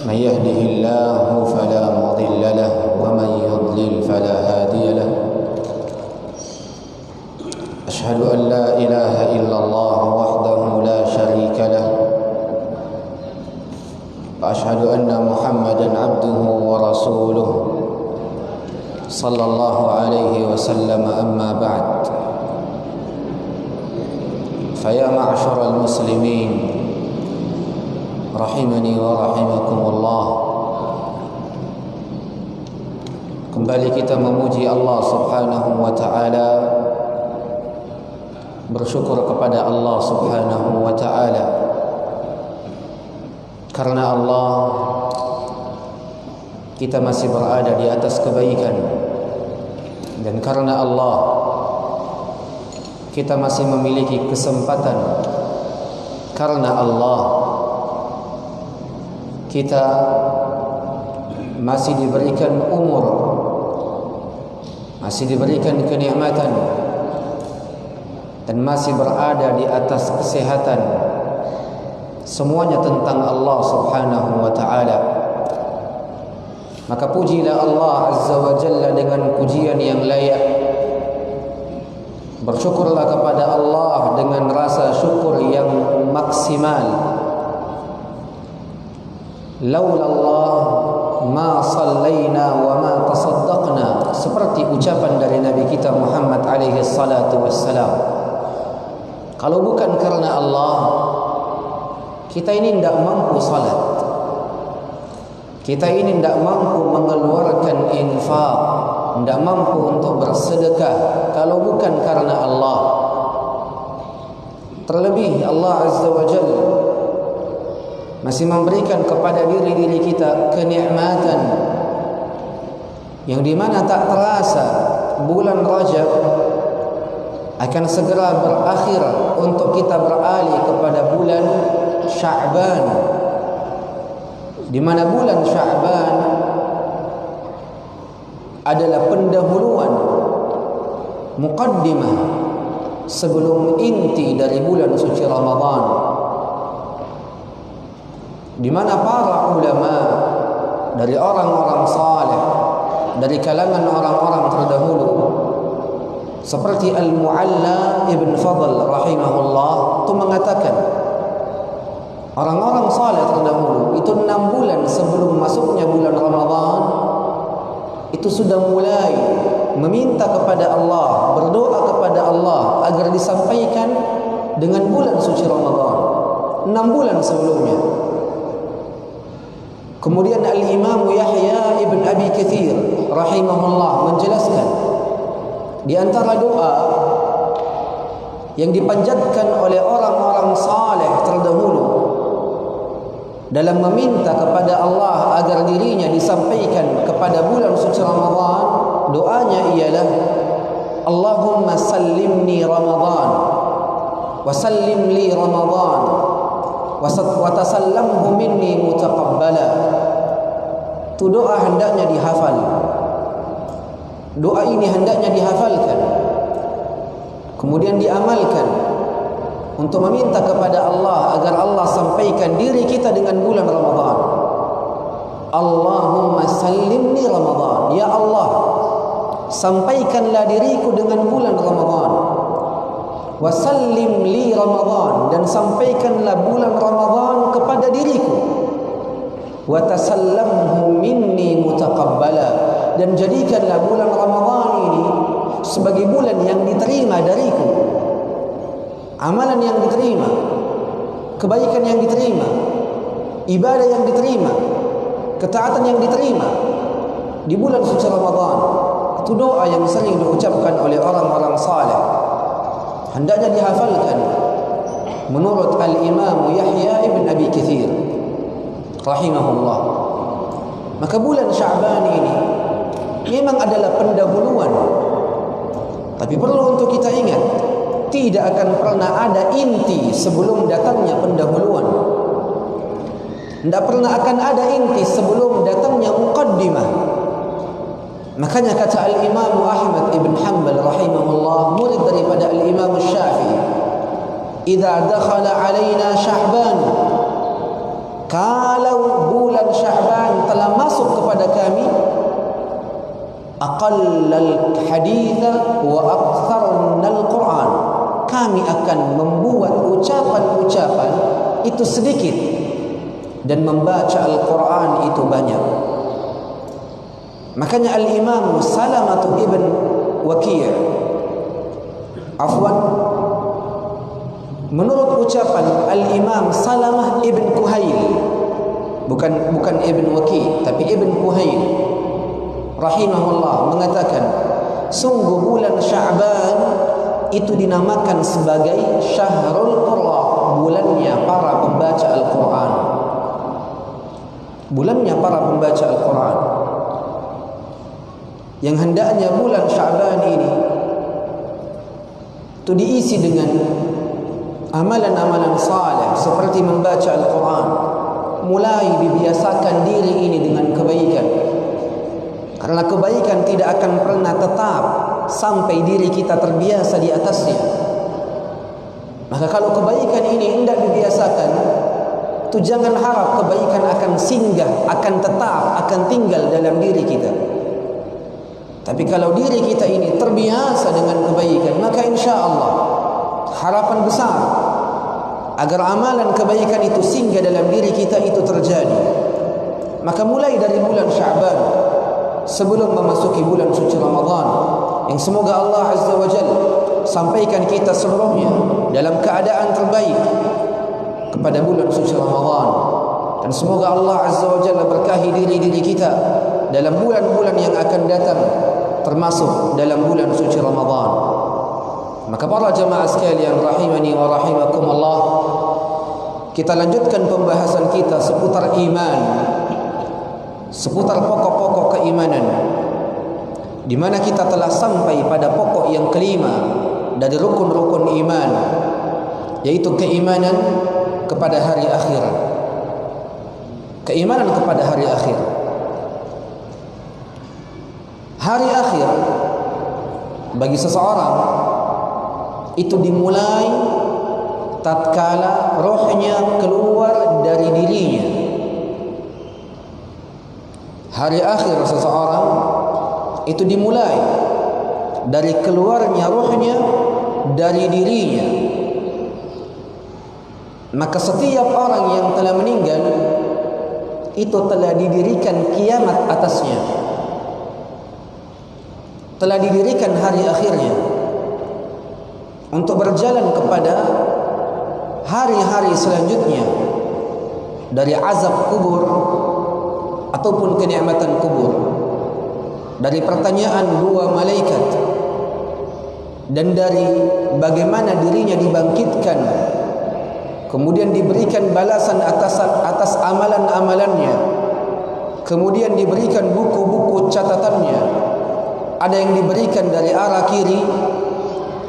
من يهده الله فلا مضل له ومن يضلل فلا هادي له أشهد أن لا إله إلا الله وحده لا شريك له وأشهد أن محمدا عبده ورسوله صلى الله عليه وسلم. أما بعد، فيا معشر المسلمين rahimani wa rahimakumullah, kembali kita memuji Allah Subhanahu wa ta'ala, bersyukur kepada Allah Subhanahu wa ta'ala karena Allah kita masih berada di atas kebaikan, dan karena Allah kita masih memiliki kesempatan, karena Allah kita masih diberikan umur, masih diberikan kenikmatan, dan masih berada di atas kesehatan. Semuanya tentang Allah Subhanahu wa ta'ala. Maka pujilah Allah Azza wa Jalla dengan pujian yang layak. Bersyukurlah kepada Allah dengan rasa syukur yang maksimal. Laula Allah ma sallaina wa ma tasaddaqna, seperti ucapan dari Nabi kita Muhammad alaihi salatu wassalam. Kalau bukan karena Allah, kita ini tidak mampu salat, kita ini tidak mampu mengeluarkan infak, tidak mampu untuk bersedekah, kalau bukan karena Allah. Terlebih Allah Azza wa Jalla masih memberikan kepada diri-diri kita kenikmatan yang dimana tak terasa bulan Rajab akan segera berakhir untuk kita beralih kepada bulan Sya'ban, di mana bulan Sya'ban adalah pendahuluan, muqaddimah sebelum inti dari bulan suci Ramadan, di mana para ulama dari orang-orang saleh, dari kalangan orang-orang terdahulu seperti Al-Mu'alla Ibn Fadl rahimahullah itu mengatakan, orang-orang saleh terdahulu itu 6 bulan sebelum masuknya bulan Ramadan itu sudah mulai meminta kepada Allah, berdoa kepada Allah agar disampaikan dengan bulan suci Ramadan 6 bulan sebelumnya. Kemudian Al-Imam Yahya Ibn Abi Kathir rahimahullah menjelaskan, di antara doa yang dipanjatkan oleh orang-orang saleh terdahulu dalam meminta kepada Allah agar dirinya disampaikan kepada bulan suci Ramadan, doanya ialah Allahumma sallimni Ramadan wa sallim li Ramadan wa tasallamhu minni mutaqabbala. Itu doa hendaknya dihafal. Doa ini hendaknya dihafalkan, kemudian diamalkan untuk meminta kepada Allah agar Allah sampaikan diri kita dengan bulan Ramadan. Allahumma sallimni Ramadan, ya Allah sampaikanlah diriku dengan bulan Ramadan. Wa sallim li Ramadan, dan sampaikanlah bulan Ramadan kepada diriku. Wa tasallamhu minni mutaqabbala, dan jadikanlah bulan Ramadan ini sebagai bulan yang diterima dariku, amalan yang diterima, kebaikan yang diterima, ibadah yang diterima, ketaatan yang diterima di bulan suci Ramadan. Itu doa yang sering diucapkan oleh orang-orang saleh, hendaknya dihafalkan menurut Al-Imam Yahya Ibn Abi Kathir rahimahullah. Maka bulan Sya'ban ini memang adalah pendahuluan, tapi perlu untuk kita ingat, tidak akan pernah ada inti sebelum datangnya pendahuluan. Tidak pernah akan ada inti sebelum datangnya muqaddimah. Makanya kata Al-Imam Ahmad Ibn Hanbal rahimahullah, murid daripada Al-Imam Syafi'i, idza dakhala alaina Sya'ban, kalau bulan Sya'ban aqallal haditha wa aktsarnal Qur'an. Kami akan membuat ucapan-ucapan itu sedikit dan membaca Al-Quran itu banyak. Makanya Al-Imam Salamah ibn Waqi', menurut ucapan Al-Imam Salamah ibn Kuhail, bukan Ibn Waqi', tapi Ibn Kuhail rahimahullah mengatakan, sungguh bulan Sya'ban itu dinamakan sebagai Syahrul Qurra, bulannya para pembaca Al-Quran. Bulannya para pembaca Al-Quran. Yang hendaknya bulan Sya'ban ini itu diisi dengan amalan-amalan saleh seperti membaca Al-Quran. Mulai dibiasakan diri ini dengan kebaikan, karena kebaikan tidak akan pernah tetap sampai diri kita terbiasa di atasnya. Maka kalau kebaikan ini hendak dibiasakan, itu jangan harap kebaikan akan singgah, akan tetap, akan tinggal dalam diri kita. Tapi kalau diri kita ini terbiasa dengan kebaikan, maka insya Allah harapan besar agar amalan kebaikan itu singgah dalam diri kita itu terjadi. Maka mulai dari bulan Sya'ban, sebelum memasuki bulan suci Ramadan, yang semoga Allah Azza wa Jalla sampaikan kita seluruhnya dalam keadaan terbaik kepada bulan suci Ramadan, dan semoga Allah Azza wa Jalla berkahi diri-diri kita dalam bulan-bulan yang akan datang, termasuk dalam bulan suci Ramadan. Maka para jamaah sekalian rahimani wa rahimakumullah, kita lanjutkan pembahasan kita seputar iman, seputar pokok-pokok keimanan, di mana kita telah sampai pada pokok yang kelima dari rukun-rukun iman, yaitu keimanan kepada hari akhir. Keimanan kepada hari akhir. Hari akhir bagi seseorang itu dimulai tatkala rohnya keluar dari dirinya. Hari akhir seseorang itu dimulai dari keluarnya rohnya dari dirinya. Maka setiap orang yang telah meninggal itu telah didirikan kiamat atasnya, telah didirikan hari akhirnya untuk berjalan kepada hari-hari selanjutnya dari azab kubur ataupun kenikmatan kubur, dari pertanyaan dua malaikat, dan dari bagaimana dirinya dibangkitkan, kemudian diberikan balasan atas amalan-amalannya, kemudian diberikan buku-buku catatannya. Ada yang diberikan dari arah kiri,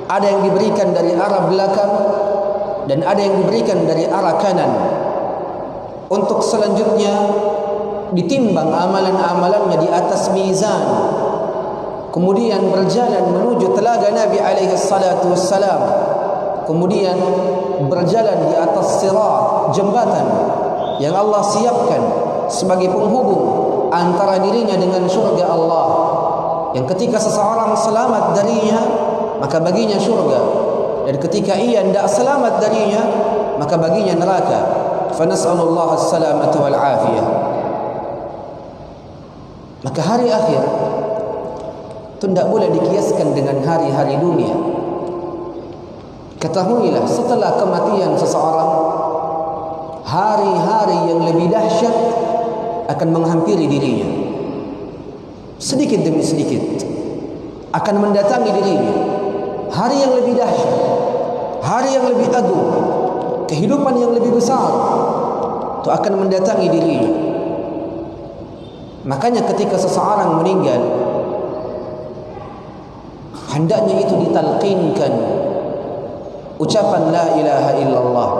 ada yang diberikan dari arah belakang, dan ada yang diberikan dari arah kanan, untuk selanjutnya ditimbang amalan-amalannya di atas mizan, kemudian berjalan menuju telaga Nabi alaihi salatu wassalam, kemudian berjalan di atas sirat, jembatan yang Allah siapkan sebagai penghubung antara dirinya dengan surga Allah, yang ketika seseorang selamat darinya maka baginya surga, dan ketika ia tidak selamat darinya maka baginya neraka. Fa nas'alullah as-salamata wal afiyah. Maka hari akhir itu tidak boleh dikiaskan dengan hari-hari dunia. Ketahuilah, setelah kematian seseorang, hari-hari yang lebih dahsyat akan menghampiri dirinya. Sedikit demi sedikit akan mendatangi dirinya. Hari yang lebih dahsyat, hari yang lebih agung, kehidupan yang lebih besar itu akan mendatangi dirinya. Makanya ketika seseorang meninggal, hendaknya itu ditalqinkan ucapan la ilaha illallah.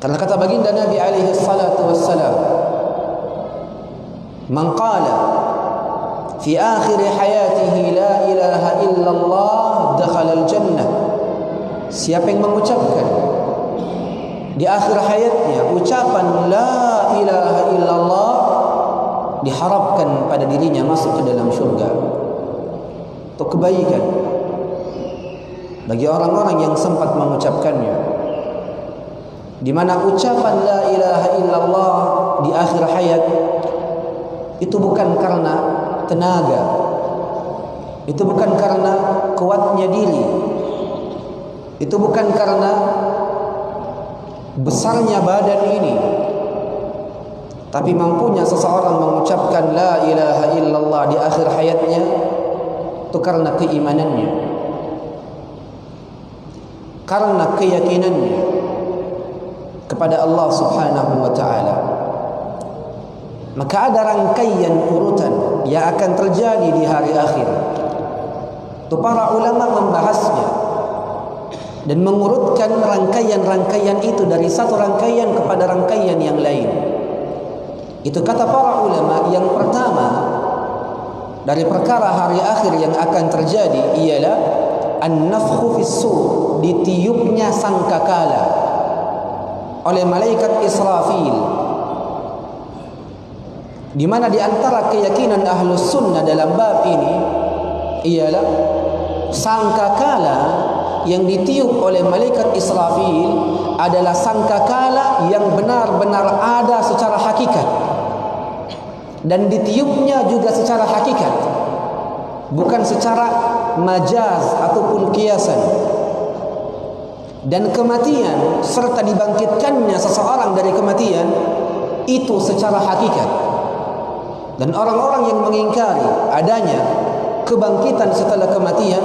Karena kata baginda Nabi alaihi salatu wassalam, man qala fi akhir hayatihi la ilaha illallah dakhala al-jannah. Siapa yang mengucapkan di akhir hayatnya ucapan la ilaha illallah, diharapkan pada dirinya masuk ke dalam syurga. Itu kebaikan bagi orang-orang yang sempat mengucapkannya, di mana ucapan la ilaha illallah di akhir hayat itu bukan karena tenaga, itu bukan karena kuatnya diri, itu bukan karena besarnya badan ini, tapi mampunya seseorang mengucapkan la ilaha illallah di akhir hayatnya itu karena keimanannya, karena keyakinannya kepada Allah Subhanahu wa ta'ala. Maka ada rangkaian urutan yang akan terjadi di hari akhir. Itu para ulama membahasnya dan mengurutkan rangkaian-rangkaian itu dari satu rangkaian kepada rangkaian yang lain. Itu kata para ulama, yang pertama dari perkara hari akhir yang akan terjadi ialah an-nafkhu fis-sur, ditiupnya sangkakala oleh malaikat Israfil, di mana di antara keyakinan Ahlus Sunnah dalam bab ini ialah sangkakala yang ditiup oleh malaikat Israfil adalah sangkakala yang benar-benar ada secara hakikat, dan ditiupnya juga secara hakikat, bukan secara majaz ataupun kiasan. Dan kematian serta dibangkitkannya seseorang dari kematian itu secara hakikat. Dan orang-orang yang mengingkari adanya kebangkitan setelah kematian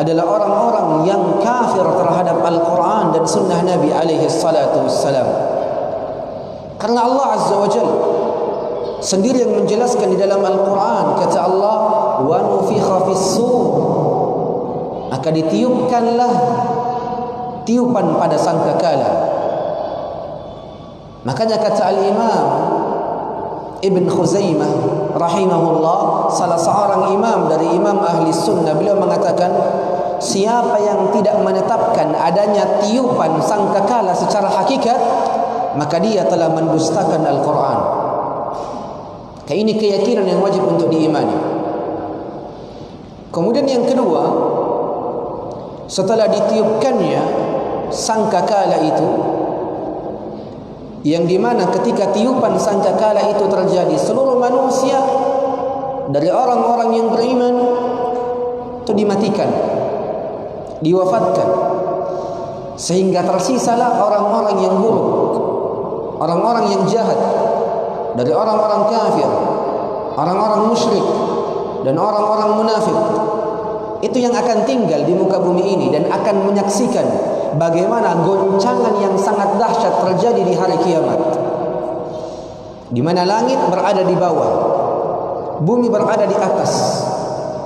adalah orang-orang yang kafir terhadap Al-Quran dan sunnah Nabi alaihi salatu wassalam. Karena Allah Azza wa Jalla sendiri yang menjelaskan di dalam Al-Quran, kata Allah, wa nufikha fis-sur, maka ditiupkanlah tiupan pada sangkakala. Makanya kata Al-Imam Ibn Khuzaimah rahimahullah, salah seorang imam dari imam ahli sunnah, beliau mengatakan, siapa yang tidak menetapkan adanya tiupan sangkakala secara hakikat, maka dia telah mendustakan Al-Quran. Ini keyakinan yang wajib untuk diimani. Kemudian yang kedua, setelah ditiupkannya sangkakala itu, yang dimana ketika tiupan sangkakala itu terjadi, seluruh manusia dari orang-orang yang beriman itu dimatikan, diwafatkan, sehingga tersisalah orang-orang yang buruk, orang-orang yang jahat, dari orang-orang kafir, orang-orang musyrik, dan orang-orang munafik. Itu yang akan tinggal di muka bumi ini dan akan menyaksikan bagaimana goncangan yang sangat dahsyat terjadi di hari kiamat, di mana langit berada di bawah, bumi berada di atas,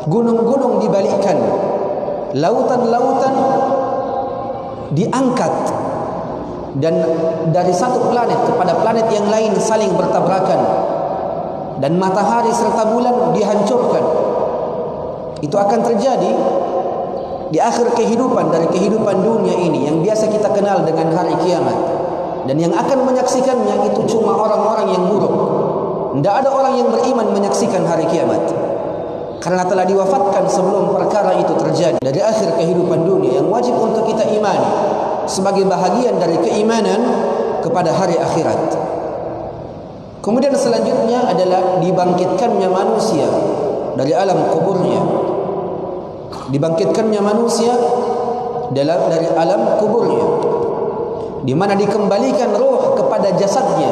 gunung-gunung dibalikkan, lautan-lautan diangkat, dan dari satu planet kepada planet yang lain saling bertabrakan, dan matahari serta bulan dihancurkan. Itu akan terjadi di akhir kehidupan dari kehidupan dunia ini yang biasa kita kenal dengan hari kiamat. Dan yang akan menyaksikannya itu cuma orang-orang yang buruk. Tidak ada orang yang beriman menyaksikan hari kiamat, karena telah diwafatkan sebelum perkara itu terjadi. Dari akhir kehidupan dunia yang wajib untuk kita imani sebagai bahagian dari keimanan kepada hari akhirat. Kemudian selanjutnya adalah dibangkitkannya manusia dari alam kuburnya. Dibangkitkannya manusia dari alam kuburnya, di mana dikembalikan ruh kepada jasadnya,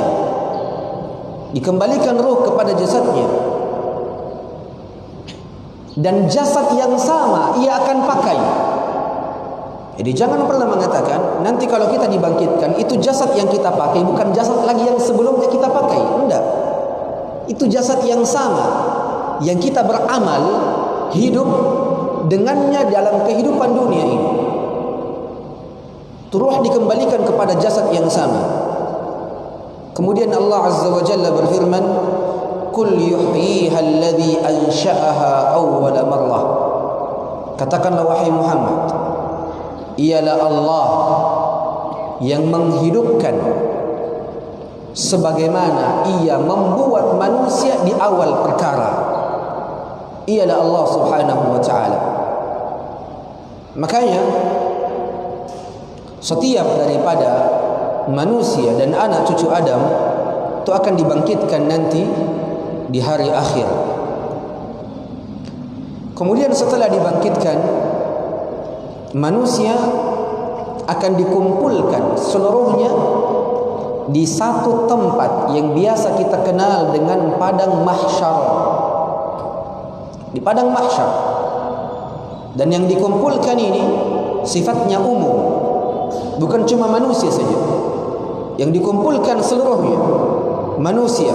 dikembalikan ruh kepada jasadnya, dan jasad yang sama ia akan pakai. Jadi jangan pernah mengatakan nanti kalau kita dibangkitkan itu jasad yang kita pakai bukan jasad lagi yang sebelumnya kita pakai. Tidak, itu jasad yang sama yang kita beramal hidup dengannya dalam kehidupan dunia ini. Ruh dikembalikan kepada jasad yang sama. Kemudian Allah Azza wa Jalla berfirman, "Qul yuhyiha alladhi ansha'aha awwala marrah." Katakanlah wahai Muhammad, ialah Allah yang menghidupkan sebagaimana ia membuat manusia di awal perkara, ialah Allah Subhanahu wa ta'ala. Makanya setiap daripada manusia dan anak cucu Adam itu akan dibangkitkan nanti di hari akhir. Kemudian setelah dibangkitkan, manusia akan dikumpulkan seluruhnya di satu tempat yang biasa kita kenal dengan padang mahsyar. Di padang mahsyar. Dan yang dikumpulkan ini sifatnya umum, bukan cuma manusia saja. Yang dikumpulkan seluruhnya, manusia,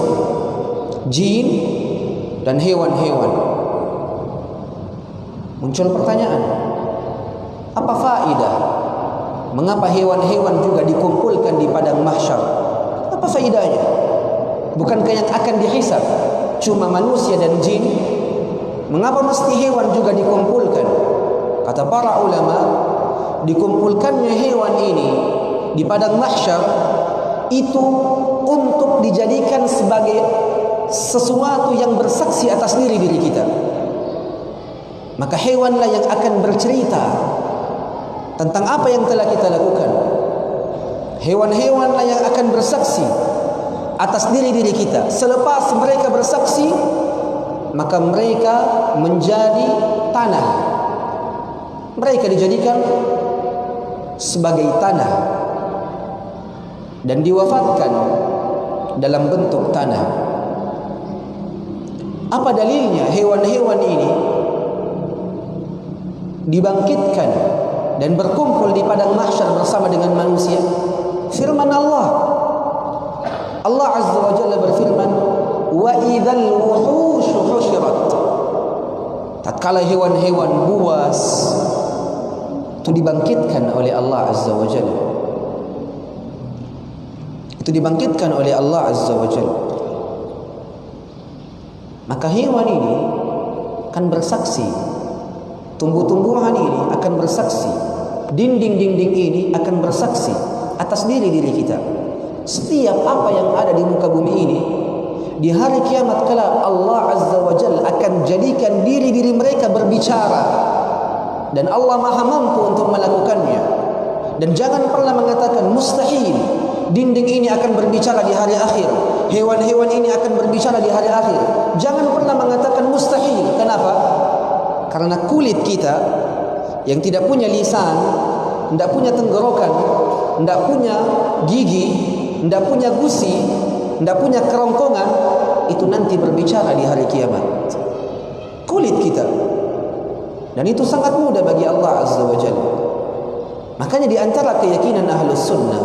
jin, dan hewan-hewan. Muncul pertanyaan, apa faedah? Mengapa hewan-hewan juga dikumpulkan di padang mahsyar? Apa faedahnya? Bukankah yang akan dihisab cuma manusia dan jin? Mengapa mesti hewan juga dikumpulkan? Kata para ulama, dikumpulkannya hewan ini di padang mahsyar itu untuk dijadikan sebagai sesuatu yang bersaksi atas diri kita. Maka hewanlah yang akan bercerita tentang apa yang telah kita lakukan. Hewan-hewanlah yang akan bersaksi atas diri-diri kita. Selepas mereka bersaksi, maka mereka menjadi tanah. Mereka dijadikan sebagai tanah dan diwafatkan dalam bentuk tanah. Apa dalilnya hewan-hewan ini dibangkitkan dan berkumpul di padang mahsyar bersama dengan manusia? Firman Allah. Allah Azza wa Jalla berfirman, "Wa idzal wuhush husyirat." Tatkala hewan-hewan buas itu dibangkitkan oleh Allah Azza wa Jalla. Itu dibangkitkan oleh Allah Azza wa Jalla. Maka hewan ini akan bersaksi. Tumbuh-tumbuhan ini akan bersaksi, dinding-dinding ini akan bersaksi atas diri-diri kita. Setiap apa yang ada di muka bumi ini, di hari kiamat kelak Allah Azza wa Jalla akan jadikan diri-diri mereka berbicara, dan Allah Maha mampu untuk melakukannya. Dan jangan pernah mengatakan mustahil dinding ini akan berbicara di hari akhir, hewan-hewan ini akan berbicara di hari akhir. Jangan pernah mengatakan mustahil. Kenapa? Karena kulit kita yang tidak punya lisan, tidak punya tenggorokan, tidak punya gigi, tidak punya gusi, tidak punya kerongkongan, itu nanti berbicara di hari kiamat. Kulit kita. Dan itu sangat mudah bagi Allah Azza wa Jalla. Makanya di antara keyakinan Ahlus Sunnah,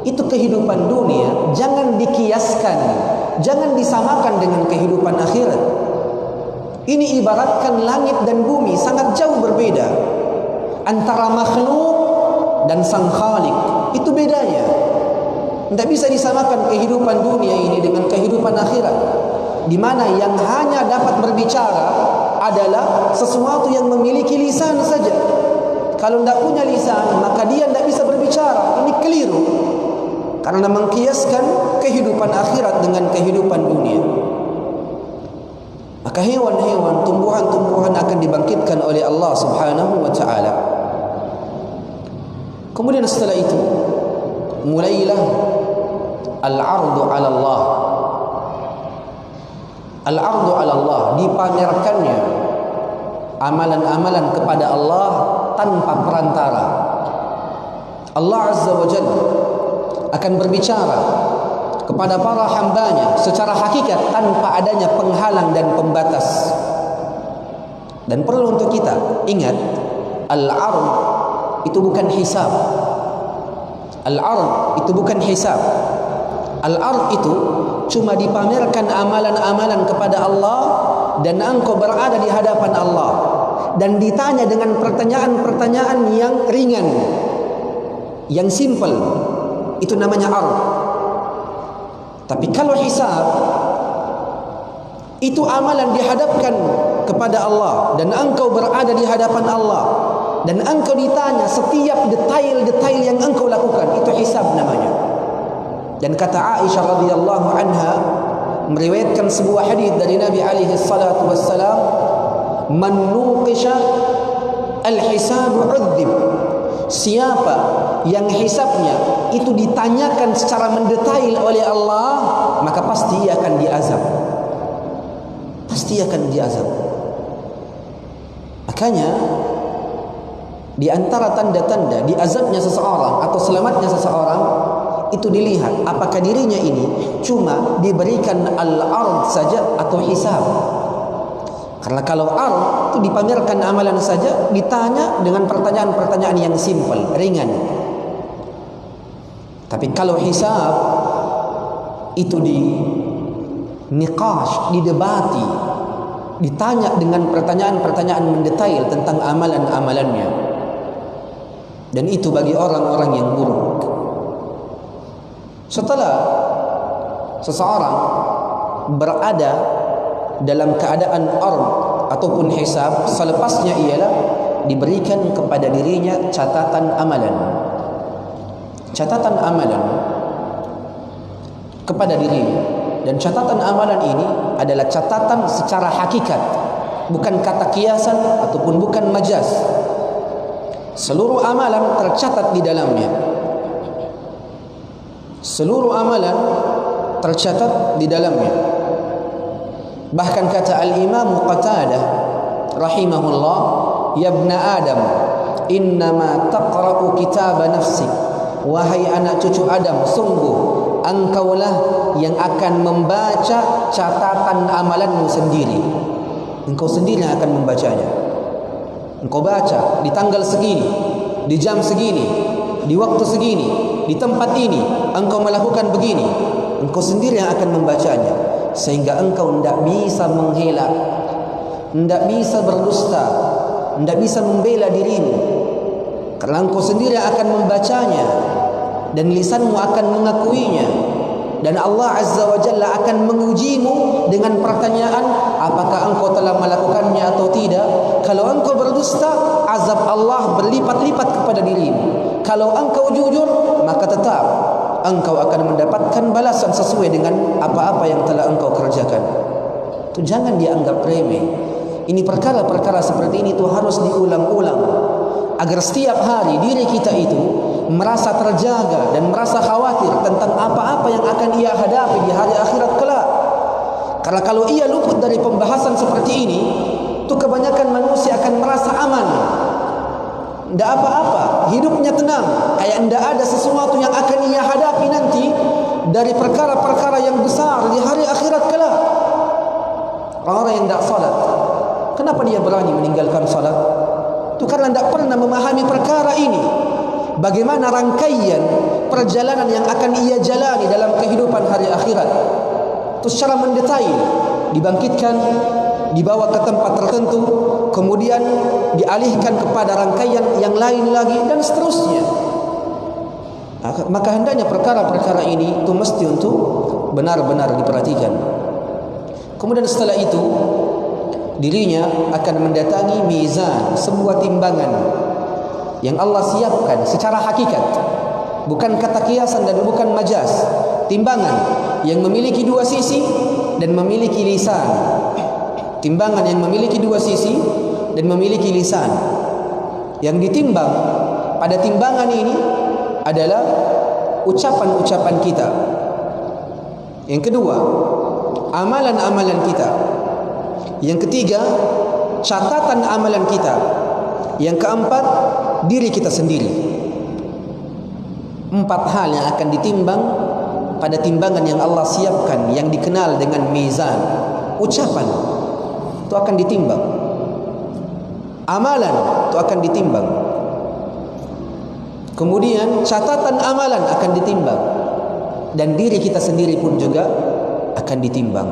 itu kehidupan dunia jangan dikiaskan, jangan disamakan dengan kehidupan akhirat. Ini ibaratkan langit dan bumi, sangat jauh berbeda antara makhluk dan sang khalik. Itu bedanya. Tidak bisa disamakan kehidupan dunia ini dengan kehidupan akhirat, di mana yang hanya dapat berbicara adalah sesuatu yang memiliki lisan saja. Kalau tidak punya lisan, maka dia tidak bisa berbicara. Ini keliru, karena mengkiaskan kehidupan akhirat dengan kehidupan dunia. Maka hewan-hewan, tumbuhan-tumbuhan akan dibangkitkan oleh Allah Subhanahu wa ta'ala. Kemudian setelah itu mulailah al-ardu 'ala Allah. Al-ardu 'ala Allah, dipamerkannya amalan-amalan kepada Allah tanpa perantara. Allah Azza wa Jalla akan berbicara kepada para hambanya secara hakikat tanpa adanya penghalang dan pembatas. Dan perlu untuk kita ingat, al-ard itu bukan hisab. Al-ard itu bukan hisab. Al-ard itu cuma dipamerkan amalan-amalan kepada Allah, dan engkau berada di hadapan Allah dan ditanya dengan pertanyaan-pertanyaan yang ringan, yang simple. Itu namanya ard. Tapi kalau hisab, itu amalan dihadapkan kepada Allah dan engkau berada di hadapan Allah dan engkau ditanya setiap detail-detail yang engkau lakukan. Itu hisab namanya. Dan kata Aisyah radhiyallahu anha meriwayatkan sebuah hadis dari Nabi alaihi salatu wassalam, man nuqisha al-hisab 'udzib. Siapa yang hisabnya itu ditanyakan secara mendetail oleh Allah, maka pasti ia akan diazab. Pasti akan diazab. Makanya di antara tanda-tanda diazabnya seseorang atau selamatnya seseorang itu dilihat apakah dirinya ini cuma diberikan al-ard saja atau hisab. Karena kalau ard itu dipamerkan amalan saja, ditanya dengan pertanyaan-pertanyaan yang simple, ringan. Tapi kalau hisab itu niqash, didebati, ditanya dengan pertanyaan-pertanyaan mendetail tentang amalan-amalannya. Dan itu bagi orang-orang yang buruk. Setelah seseorang berada dalam keadaan ard ataupun hisab, selepasnya ialah diberikan kepada dirinya catatan amalan. Catatan amalan kepada dirinya. Dan catatan amalan ini adalah catatan secara hakikat, bukan kata kiasan ataupun bukan majaz. Seluruh amalan tercatat di dalamnya. Seluruh amalan tercatat di dalamnya. Bahkan kata al-Imam Qatadah rahimahullah, ya ibna Adam, innama taqra'u kitaba nafsik. Wahai anak cucu Adam, sungguh engkaulah yang akan membaca catatan amalanmu sendiri. Engkau sendiri yang akan membacanya. Engkau baca di tanggal segini, di jam segini, di waktu segini, di tempat ini engkau melakukan begini. Engkau sendiri yang akan membacanya, sehingga engkau tidak bisa menghela, tidak bisa berdusta, tidak bisa membela dirimu, karena engkau sendiri akan membacanya dan lisanmu akan mengakuinya. Dan Allah Azza wa Jalla akan mengujimu dengan pertanyaan, apakah engkau telah melakukannya atau tidak. Kalau engkau berdusta, azab Allah berlipat-lipat kepada dirimu. Kalau engkau jujur, maka tetap engkau akan mendapatkan balasan sesuai dengan apa-apa yang telah engkau kerjakan. Itu jangan dianggap remeh. Ini perkara-perkara seperti ini itu harus diulang-ulang, agar setiap hari diri kita itu merasa terjaga dan merasa khawatir tentang apa-apa yang akan ia hadapi di hari akhirat kelak. Karena kalau ia luput dari pembahasan seperti ini, itu kebanyakan manusia akan merasa aman, tidak apa-apa, hidupnya tenang, kayak tidak ada sesuatu yang akan ia hadapi nanti dari perkara-perkara yang besar di hari akhirat kelak. Orang-orang yang tidak salat, kenapa dia berani meninggalkan salat? Itu karena tidak pernah memahami perkara ini. Bagaimana rangkaian perjalanan yang akan ia jalani dalam kehidupan hari akhirat. Itu secara mendetail dibangkitkan, dibawa ke tempat tertentu, kemudian dialihkan kepada rangkaian yang lain lagi, dan seterusnya. Maka hendaknya perkara-perkara ini itu mesti untuk benar-benar diperhatikan. Kemudian setelah itu dirinya akan mendatangi mizan, sebuah timbangan yang Allah siapkan secara hakikat, bukan kata kiasan dan bukan majaz. Timbangan yang memiliki dua sisi dan memiliki lisan. Timbangan yang memiliki dua sisi dan memiliki lisan. Yang ditimbang pada timbangan ini adalah ucapan-ucapan kita. Yang kedua, amalan-amalan kita. Yang ketiga, catatan amalan kita. Yang keempat, diri kita sendiri. 4 hal yang akan ditimbang pada timbangan yang Allah siapkan, yang dikenal dengan mizan. Ucapan itu akan ditimbang, amalan itu akan ditimbang, kemudian catatan amalan akan ditimbang, dan diri kita sendiri pun juga akan ditimbang.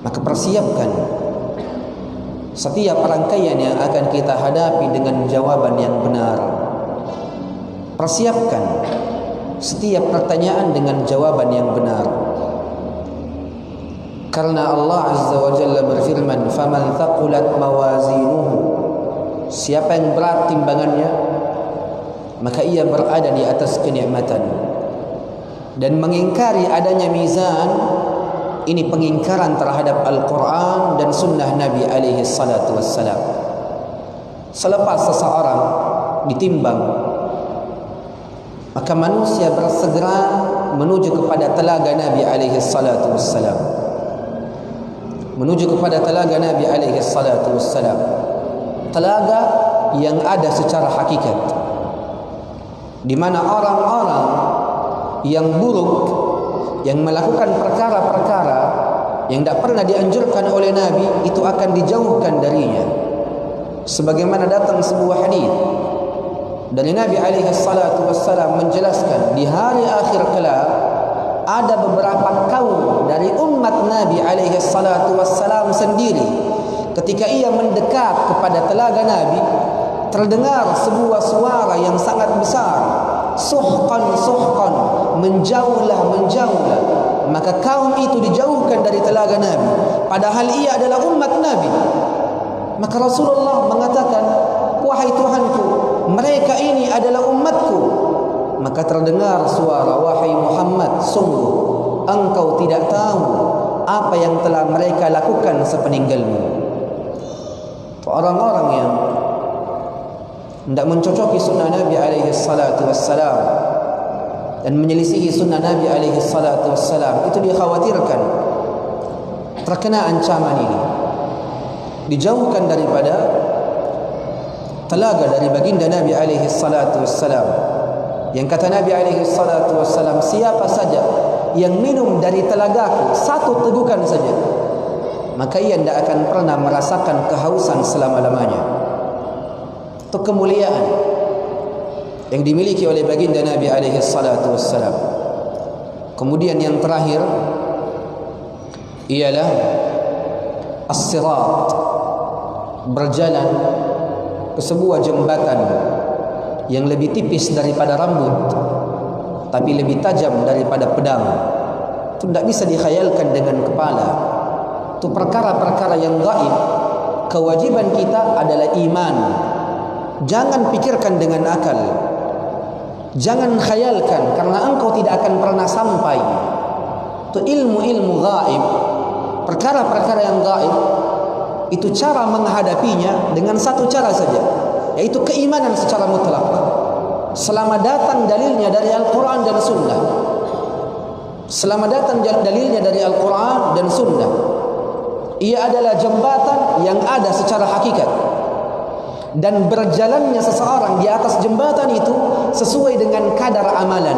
Maka persiapkan setiap rangkaian yang akan kita hadapi dengan jawaban yang benar. Persiapkan setiap pertanyaan dengan jawaban yang benar. Karena Allah Azza wa Jalla berfirman, "Faman thaqulat mawazinuhu." Siapa yang berat timbangannya, maka ia berada di atas kenikmatan. dan mengingkari adanya mizan, ini pengingkaran terhadap Al-Quran dan sunnah Nabi alaihi salatu wassalam. Selepas seseorang ditimbang, maka manusia bersegera menuju kepada telaga Nabi alaihi salatu wassalam, menuju kepada telaga Nabi alaihi salatu wassalam, telaga yang ada secara hakikat, di mana orang-orang yang buruk, yang melakukan perkara-perkara yang tidak pernah dianjurkan oleh Nabi, itu akan dijauhkan darinya. Sebagaimana datang sebuah hadis dari Nabi alaihi salatu wassalam menjelaskan, di hari akhir kelak ada beberapa kaum dari umat Nabi alaihi salatu wassalam sendiri, ketika ia mendekat kepada telaga Nabi, terdengar sebuah suara yang sangat besar, suhqan suhqan, menjauhlah menjauhlah. Maka kaum itu dijauhkan dari telaga Nabi, padahal ia adalah umat Nabi. Maka Rasulullah mengatakan, wahai Tuhanku, mereka ini adalah umatku. Maka terdengar suara, wahai Muhammad, sungguh engkau tidak tahu apa yang telah mereka lakukan sepeninggalmu. Orang-orang yang tidak mencocoki sunnah Nabi alaihi salatu wassalam dan menyelisihi sunnah Nabi alaihi salatu wassalam, itu dikhawatirkan terkena ancaman ini, dijauhkan daripada telaga dari baginda Nabi alaihi salatu wassalam. Yang kata Nabi alaihi salatu wassalam, siapa saja yang minum dari telagaku satu tegukan saja, maka ia tidak akan pernah merasakan kehausan selama-lamanya. Itu kemuliaan yang dimiliki oleh baginda Nabi alaihi salatu wassalam. Kemudian yang terakhir ialah as-sirat, berjalan ke sebuah jembatan yang lebih tipis daripada rambut tapi lebih tajam daripada pedang. Itu tidak bisa dikhayalkan dengan kepala. Itu perkara-perkara yang gaib. Kewajiban kita adalah iman. Jangan pikirkan dengan akal, jangan khayalkan, karena engkau tidak akan pernah sampai. Itu ilmu-ilmu gaib, perkara-perkara yang gaib, itu cara menghadapinya dengan satu cara saja, yaitu keimanan secara mutlak. Selama datang dalilnya dari Al-Quran dan Sunnah, selama datang dalilnya dari Al-Quran dan Sunnah, ia adalah jembatan yang ada secara hakikat, dan berjalannya seseorang di atas jembatan itu sesuai dengan kadar amalan.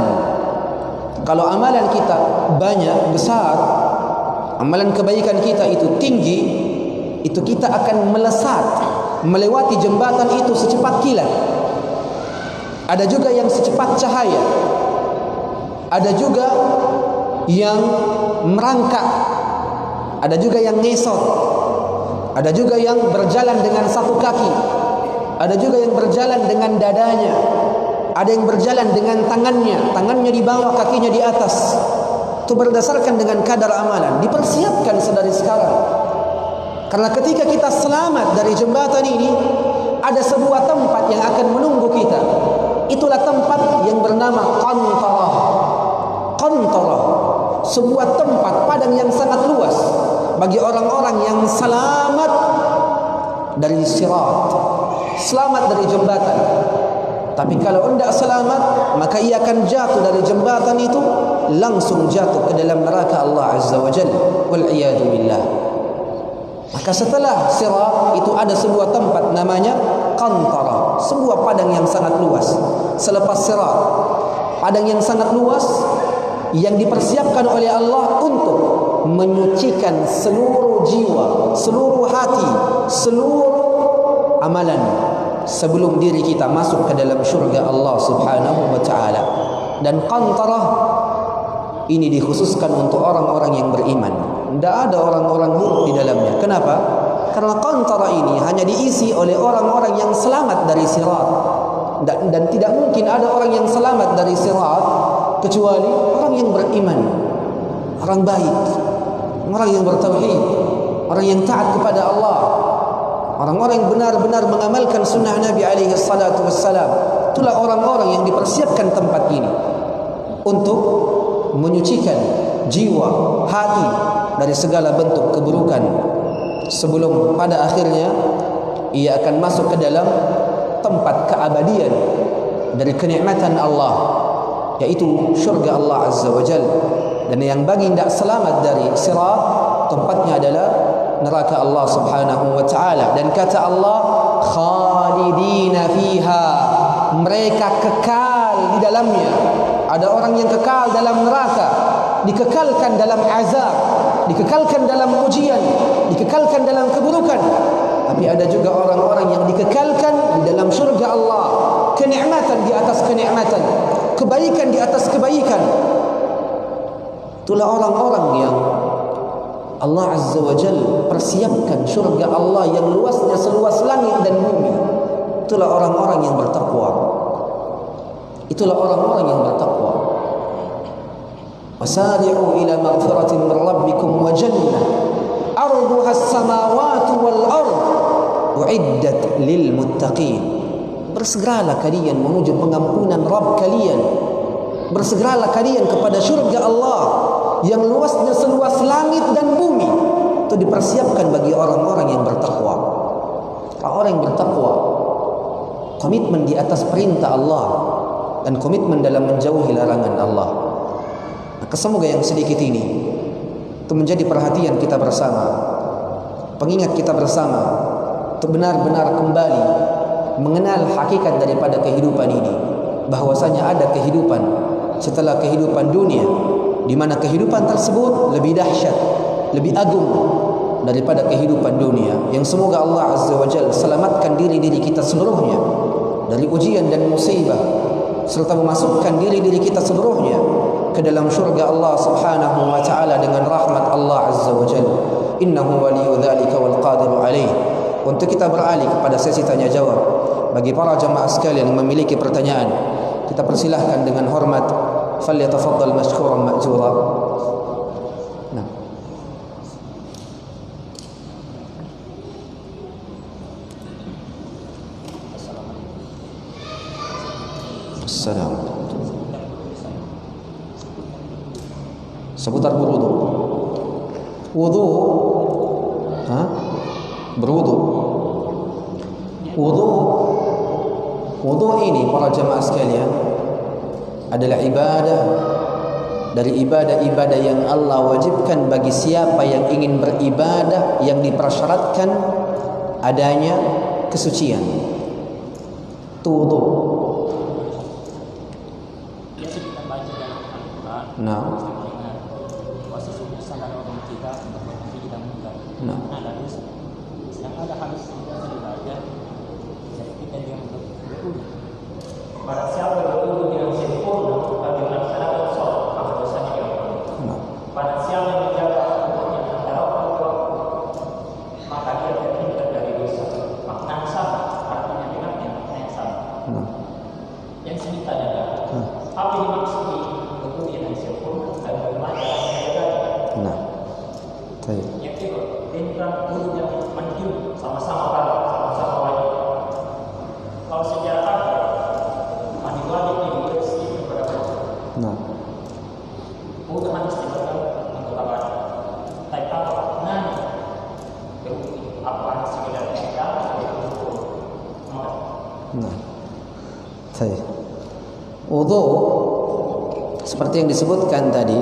Kalau amalan kita banyak, besar, amalan kebaikan kita itu tinggi, itu kita akan melesat melewati jembatan itu secepat kilat. Ada juga yang secepat cahaya, ada juga yang merangkak, ada juga yang ngesot, ada juga yang berjalan dengan satu kaki, ada juga yang berjalan dengan dadanya, ada yang berjalan dengan tangannya di bawah, kakinya di atas. Itu berdasarkan dengan kadar amalan, dipersiapkan sedari sekarang. Karena ketika kita selamat dari jembatan ini, ada sebuah tempat yang akan menunggu kita. Itulah tempat yang bernama Qantarah. Qantarah, sebuah tempat padang yang sangat luas bagi orang-orang yang selamat dari sirat, selamat dari jembatan. Tapi kalau tidak selamat, maka ia akan jatuh dari jembatan itu, langsung jatuh ke dalam neraka Allah Azza wa Jalla, wal iyadu billah. Maka setelah sirat itu ada sebuah tempat namanya Qantarah, sebuah padang yang sangat luas. Selepas sirat, padang yang sangat luas yang dipersiapkan oleh Allah untuk menyucikan seluruh jiwa, seluruh hati, seluruh amalan sebelum diri kita masuk ke dalam syurga Allah Subhanahu wa taala. Dan Qantarah ini dikhususkan untuk orang-orang yang beriman. Tidak ada orang-orang buruk di dalamnya. Kenapa? Karena Qantarah ini hanya diisi oleh orang-orang yang selamat dari sirat. Dan tidak mungkin ada orang yang selamat dari sirat kecuali orang yang beriman, orang baik, orang yang bertauhid, orang yang taat kepada Allah, orang-orang yang benar-benar mengamalkan sunnah Nabi alaihi salatu wassalam. Itulah orang-orang yang dipersiapkan tempat ini untuk menyucikan jiwa, hati dari segala bentuk keburukan, sebelum pada akhirnya ia akan masuk ke dalam tempat keabadian dari kenikmatan Allah, yaitu syurga Allah Azza wa Jal. Dan yang bagi tidak selamat dari sirat, tempatnya adalah neraka Allah Subhanahu wa ta'ala. Dan kata Allah, khalidina fiha, mereka kekal di dalamnya. Ada orang yang kekal dalam neraka, dikekalkan dalam azab, dikekalkan dalam ujian, dikekalkan dalam keburukan. Tapi ada juga orang-orang yang dikekalkan di dalam syurga Allah, kenikmatan di atas kenikmatan, kebaikan di atas kebaikan. Itulah orang-orang yang Allah Azza wa Jal persiapkan syurga Allah yang luasnya seluas langit dan bumi. Itulah orang-orang yang bertakwa. Itulah orang-orang yang bertakwa. Wasari'u ila maghfiratin min rabbikum wa jannah 'arduha as-samawati wal ard u'iddat lil muttaqin. Bersegeralah kalian menuju pengampunan Rabb kalian. Bersegeralah kalian kepada syurga Allah yang luasnya seluas langit dan bumi. Itu dipersiapkan bagi orang-orang yang bertakwa. Orang yang bertakwa komitmen di atas perintah Allah dan komitmen dalam menjauhi larangan Allah. Maka semoga yang sedikit ini itu menjadi perhatian kita bersama, pengingat kita bersama, untuk benar-benar kembali mengenal hakikat daripada kehidupan ini, bahwasanya ada kehidupan setelah kehidupan dunia, di mana kehidupan tersebut lebih dahsyat, lebih agung daripada kehidupan dunia, yang semoga Allah Azza wa Jalla selamatkan diri-diri kita seluruhnya dari ujian dan musibah, serta memasukkan diri-diri kita seluruhnya ke dalam syurga Allah Subhanahu wa ta'ala dengan rahmat Allah Azza wa Jalla. Innahu waliyyu dzalika wal qadiru alaih. Untuk kita beralih kepada sesi tanya jawab, bagi para jemaah sekalian yang memiliki pertanyaan, kita persilahkan dengan hormat, falyatafaddal mashkuran ma'jura. Nah. Assalamualaikum. Seputar berwudu. Wudu, berwudu. Wudu ini para jemaah sekalian adalah ibadah dari ibadah-ibadah yang Allah wajibkan bagi siapa yang ingin beribadah yang dipersyaratkan adanya kesucian. Wudu. Nah. Nah. Ada hadis yang dibaca ketika dia berwudu. Pada siapa berwudu dengan sempurna bagi melaksanakan sholat, maka dosanya diampuni. Pada siapa yang menjaga wudunya antara waktu, maka dia terhindar dari dosa. Makna sama, artinya dengannya makna yang sama. Yang sebentar adalah apa yang dimaksudi wudu yang sempurna dan bagaimana caranya menjaganya. Nah. Baik. Yang kedua, tentang wudu yang mandiri, sama-sama pada, sama-sama wajib. Kalau secara kata, mandi wajib ini bersih kepada wajib. Nah. Wudu harus dilakukan untuk apa? Tapi apa maknanya? Apa sekedar kita atau Nah. Baik. Wudu seperti yang disebutkan tadi,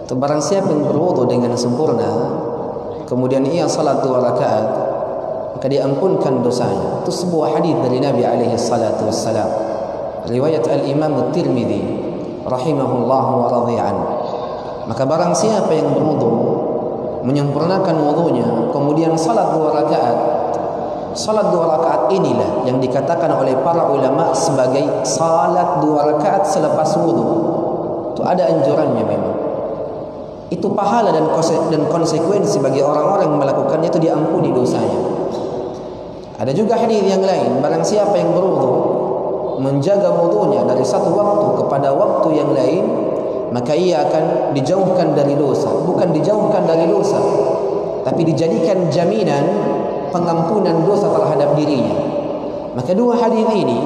itu barang siapa yang berwudu dengan sempurna, kemudian ia salat 2 rakaat, maka diampunkan dosanya. Itu sebuah hadis dari Nabi alaihi salatu wassalam, riwayat al-Imam At-Tirmidzi rahimahullah wa radhi'an. Maka barang siapa yang berwudu, menyempurnakan wudunya, kemudian salat 2 rakaat, salat 2 rakaat inilah yang dikatakan oleh para ulama sebagai salat 2 rakaat selepas wudu. Itu ada anjurannya memang. Itu pahala dan konsekuensi bagi orang-orang yang melakukannya, itu diampuni dosanya. Ada juga hadis yang lain, barang siapa yang berwudu menjaga wudunya dari satu waktu kepada waktu yang lain, maka ia akan dijauhkan dari dosa. Bukan dijauhkan dari dosa, tapi dijadikan jaminan pengampunan dosa terhadap dirinya. Maka 2 hadis ini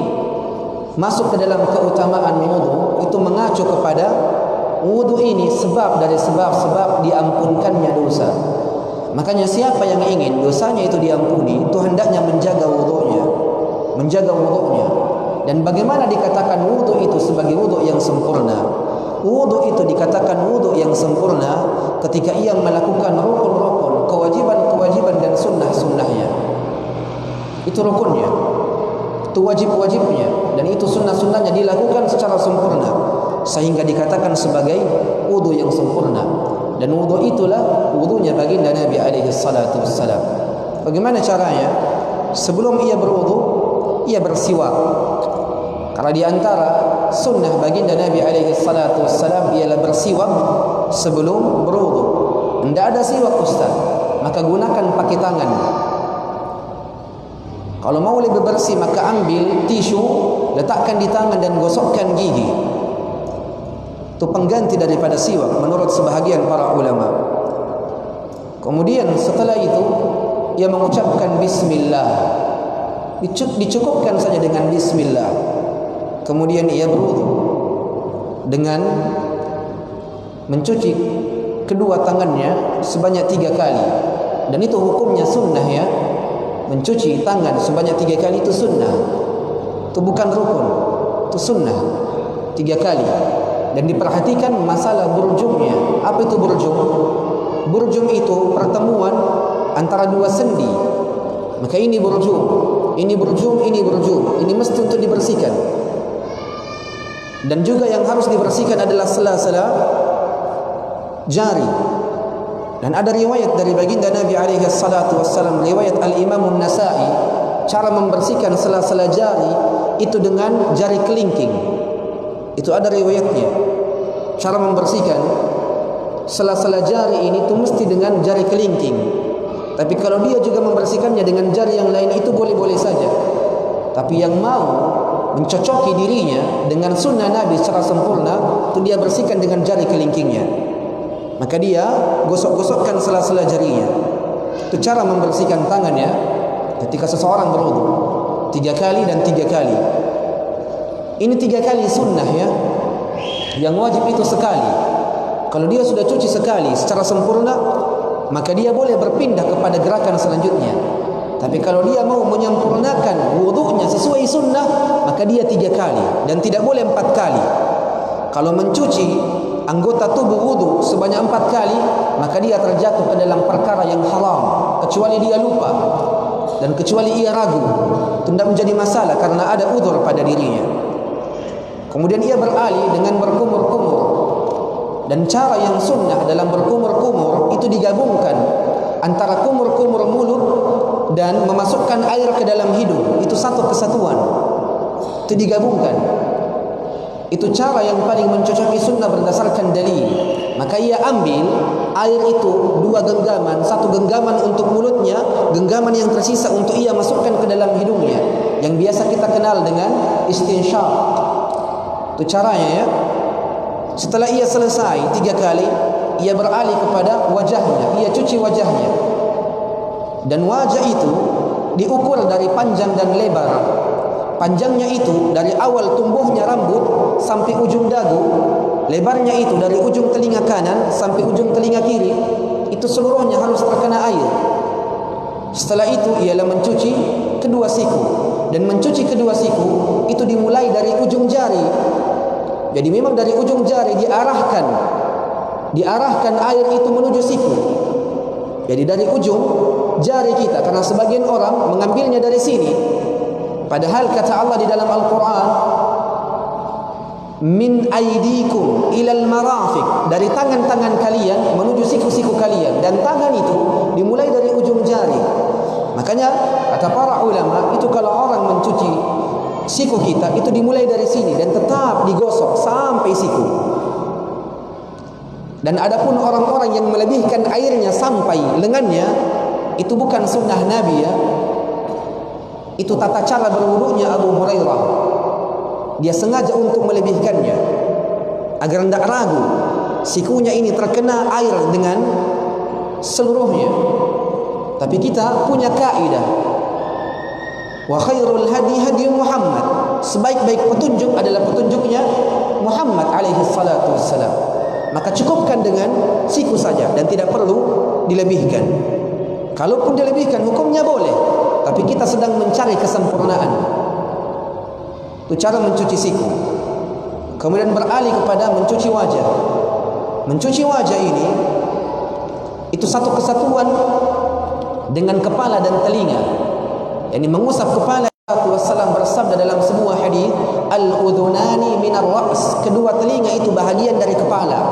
masuk ke dalam keutamaan wudu, itu mengacu kepada wudu ini sebab dari sebab-sebab diampunkannya dosa. Makanya siapa yang ingin dosanya itu diampuni, itu hendaknya menjaga wudunya. Dan bagaimana dikatakan wudu itu sebagai wudu yang sempurna? Wudu itu dikatakan wudu yang sempurna ketika ia melakukan rukun-rukun, kewajiban-kewajiban dan sunnah-sunnahnya. Itu rukunnya, itu wajib-wajibnya, dan itu sunnah-sunnahnya dilakukan secara sempurna, sehingga dikatakan sebagai wudu yang sempurna. Dan wudu itulah wudunya baginda Nabi alaihi salatu wassalam. Bagaimana caranya? Sebelum ia berwudu, ia bersiwak. Karena di antara sunnah baginda Nabi alaihi salatu wassalam ialah bersiwak sebelum berwudu. Tidak ada siwak ustaz, maka gunakan pakai tangan. Kalau mau lebih bersih, maka ambil tisu, letakkan di tangan dan gosokkan gigi. Itu pengganti daripada siwak menurut sebahagian para ulama. Kemudian setelah itu ia mengucapkan bismillah. Dicukupkan saja dengan bismillah. Kemudian ia berwudu dengan mencuci kedua tangannya sebanyak 3 kali. Dan itu hukumnya sunnah ya. Mencuci tangan sebanyak 3 kali itu sunnah. Itu bukan rukun, itu sunnah 3 kali. Dan diperhatikan masalah burjumnya. Apa itu burjum? Burjum itu pertemuan antara 2 sendi. Maka ini burjum, ini burjum, ini burjum. Ini mesti untuk dibersihkan. Dan juga yang harus dibersihkan adalah sela-sela jari. Dan ada riwayat dari baginda Nabi alaihi salatu wassalam, riwayat Al-Imam An-Nasa'i, cara membersihkan sela-sela jari itu dengan jari kelingking. Itu ada riwayatnya. Cara membersihkan sela-sela jari ini itu mesti dengan jari kelingking. Tapi kalau dia juga membersihkannya dengan jari yang lain, itu boleh-boleh saja. Tapi yang mau mencocoki dirinya dengan sunnah Nabi secara sempurna, itu dia bersihkan dengan jari kelingkingnya. Maka dia gosok-gosokkan sela-sela jarinya. Itu cara membersihkan tangannya ketika seseorang berwudu. 3 kali dan 3 kali. Ini 3 kali sunnah ya. Yang wajib itu sekali. Kalau dia sudah cuci sekali secara sempurna, maka dia boleh berpindah kepada gerakan selanjutnya. Tapi kalau dia mau menyempurnakan wudunya sesuai sunnah, maka dia 3 kali dan tidak boleh 4 kali. Kalau mencuci anggota tubuh wudu sebanyak 4 kali, maka dia terjatuh ke dalam perkara yang haram, kecuali dia lupa dan kecuali ia ragu. Itu tidak menjadi masalah karena ada udzur pada dirinya. Kemudian ia beralih dengan berkumur-kumur. Dan cara yang sunnah dalam berkumur-kumur itu digabungkan antara kumur-kumur mulut dan memasukkan air ke dalam hidung. Itu satu kesatuan. Itu digabungkan. Itu cara yang paling mencocoki sunnah berdasarkan dalil. Maka ia ambil air itu 2 genggaman, 1 genggaman untuk mulutnya, genggaman yang tersisa untuk ia masukkan ke dalam hidungnya, yang biasa kita kenal dengan istinsyaq. Itu caranya ya. Setelah ia selesai 3 kali, ia beralih kepada wajahnya. Ia cuci wajahnya. Dan wajah itu diukur dari panjang dan lebar. Panjangnya itu dari awal tumbuhnya rambut sampai ujung dagu. Lebarnya itu dari ujung telinga kanan sampai ujung telinga kiri. Itu seluruhnya harus terkena air. Setelah itu ialah mencuci kedua siku. Dan mencuci kedua siku itu dimulai dari ujung jari. Jadi memang dari ujung jari diarahkan air itu menuju siku. Jadi dari ujung jari kita, karena sebagian orang mengambilnya dari sini. Padahal kata Allah di dalam Al-Quran, min aidikum ilal marafiq, dari tangan-tangan kalian menuju siku-siku kalian. Dan tangan itu dimulai dari ujung jari. Makanya kata para ulama, itu kalau orang mencuci siku kita, itu dimulai dari sini dan tetap digosok sampai siku. Dan adapun orang-orang yang melebihkan airnya sampai lengannya, itu bukan sunnah Nabi ya. Itu tata cara berwudunya Abu Hurairah. Dia sengaja untuk melebihkannya agar tidak ragu sikunya ini terkena air dengan seluruhnya. Tapi kita punya kaidah, wa khairul hadi hadi Muhammad. Sebaik-baik petunjuk adalah petunjuknya Muhammad alaihi salatu wassalam. dicukupkan dengan siku saja dan tidak perlu dilebihkan. Kalaupun dilebihkan hukumnya boleh, tapi kita sedang mencari kesempurnaan. Itu cara mencuci siku. Kemudian beralih kepada mencuci wajah. Mencuci wajah ini itu satu kesatuan dengan kepala dan telinga. Yani mengusap kepala. Rasulullah bersabda dalam sebuah hadis, al-udhunani minar ra's, kedua telinga itu bahagian dari kepala.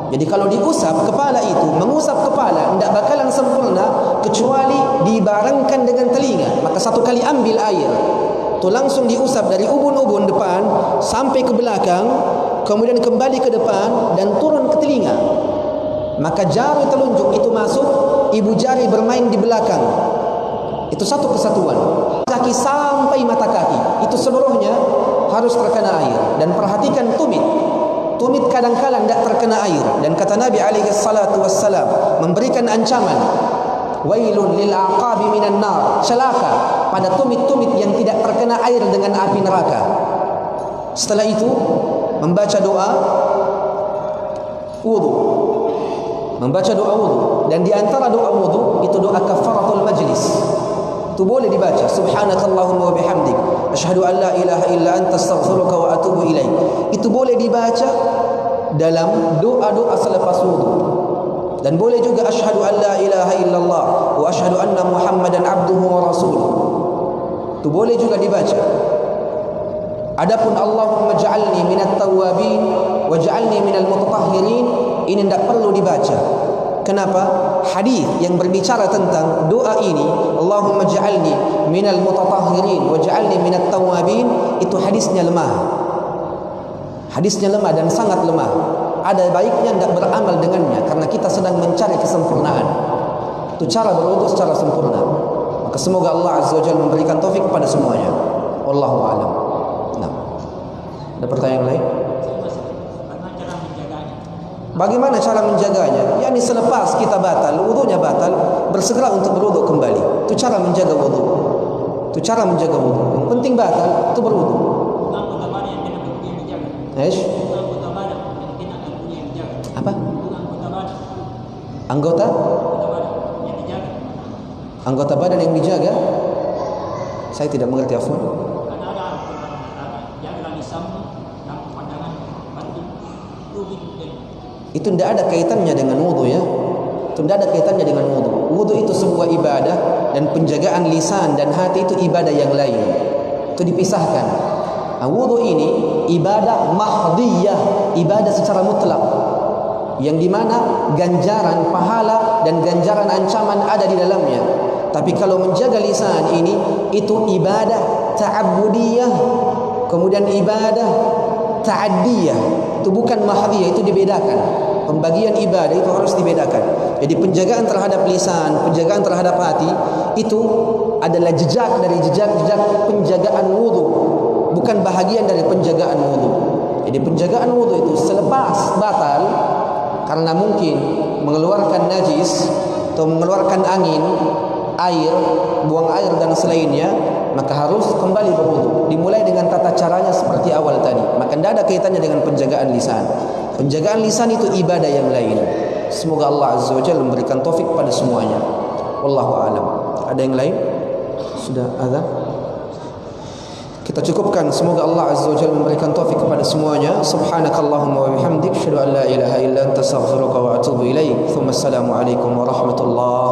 Jadi kalau diusap kepala itu, mengusap kepala tidak bakalan sempurna kecuali dibarengkan dengan telinga. Maka satu kali ambil air, itu langsung diusap dari ubun-ubun depan sampai ke belakang, kemudian kembali ke depan dan turun ke telinga. Maka jari telunjuk itu masuk, ibu jari bermain di belakang. Itu satu kesatuan. Kaki sampai mata kaki, itu seluruhnya harus terkena air. Dan perhatikan tumit. Tumit kadang-kadang tidak terkena air. Dan kata Nabi SAW memberikan ancaman, wailun lil aqabi minan nar, celaka pada tumit-tumit yang tidak terkena air dengan api neraka. Setelah itu membaca doa wudu. Membaca doa wudu, dan di antara doa wudu itu doa kafaratul majlis. Itu boleh dibaca, subhanakallahumma wa bihamdik, asyhadu an la ilaha illa anta astaghfiruka wa atubu ilaik. Itu boleh dibaca dalam doa-doa selepas wudu. Dan boleh juga asyhadu an la ilaha illallah wa asyhadu anna muhammadan abduhu wa rasuluh. Itu boleh juga dibaca. Adapun Allahumma ja'alni minat tawwabin wa ja'alni minal mutatahhirin, ini tidak perlu dibaca. Kenapa? Hadis yang berbicara tentang doa ini, Allahumma ja'alni minal mutatahhirin wa ja'alni minat tawwabin, itu hadisnya lemah. Hadisnya lemah dan sangat lemah. Ada baiknya tidak beramal dengannya karena kita sedang mencari kesempurnaan. Itu cara berwudu secara sempurna. Maka semoga Allah Azza wa Jalla memberikan taufik kepada semuanya. Wallahu a'lam. Nah. Ada pertanyaan lain? Bagaimana cara menjaganya? Yani selepas kita batal, wudunya batal, bersegera untuk berwudu kembali. Itu cara menjaga wudu. Itu cara menjaga wudu. Yang penting batal itu berwudu. Apa? Anggota? Anggota badan yang dijaga? Saya tidak mengerti, afwan. Itu tidak ada kaitannya dengan wudu ya. Itu tidak ada kaitannya dengan wudu. Wudu itu sebuah ibadah, dan penjagaan lisan dan hati itu ibadah yang lain. Itu dipisahkan. Nah, wudu ini ibadah mahdiyah, ibadah secara mutlak, yang dimana ganjaran pahala dan ganjaran ancaman ada di dalamnya. Tapi kalau menjaga lisan ini, itu ibadah ta'abbudiyah, kemudian ibadah ta'addiyah. Itu bukan mahdiyah, itu dibedakan. Pembagian ibadah itu harus dibedakan. Jadi penjagaan terhadap lisan, penjagaan terhadap hati itu adalah jejak dari jejak-jejak penjagaan wudu, bukan bahagian dari penjagaan wudu. Jadi penjagaan wudu itu selepas batal karena mungkin mengeluarkan najis atau mengeluarkan angin, air, buang air dan selainnya, maka harus kembali berwudu. Dimulai dengan tata caranya seperti awal tadi. Maka tidak ada kaitannya dengan penjagaan lisan. Penjagaan lisan itu ibadah yang lain. Semoga Allah Azza wa Jalla memberikan taufik pada semuanya. Wallahu a'lam. Ada yang lain? Sudah ada? Kita cukupkan. Semoga Allah Azza wa Jalla memberikan taufik kepada semuanya. Subhanakallahumma wa bihamdik, asyhadu an la ilaha illa anta astaghfiruka wa atubu ilaik. Assalamualaikum warahmatullahi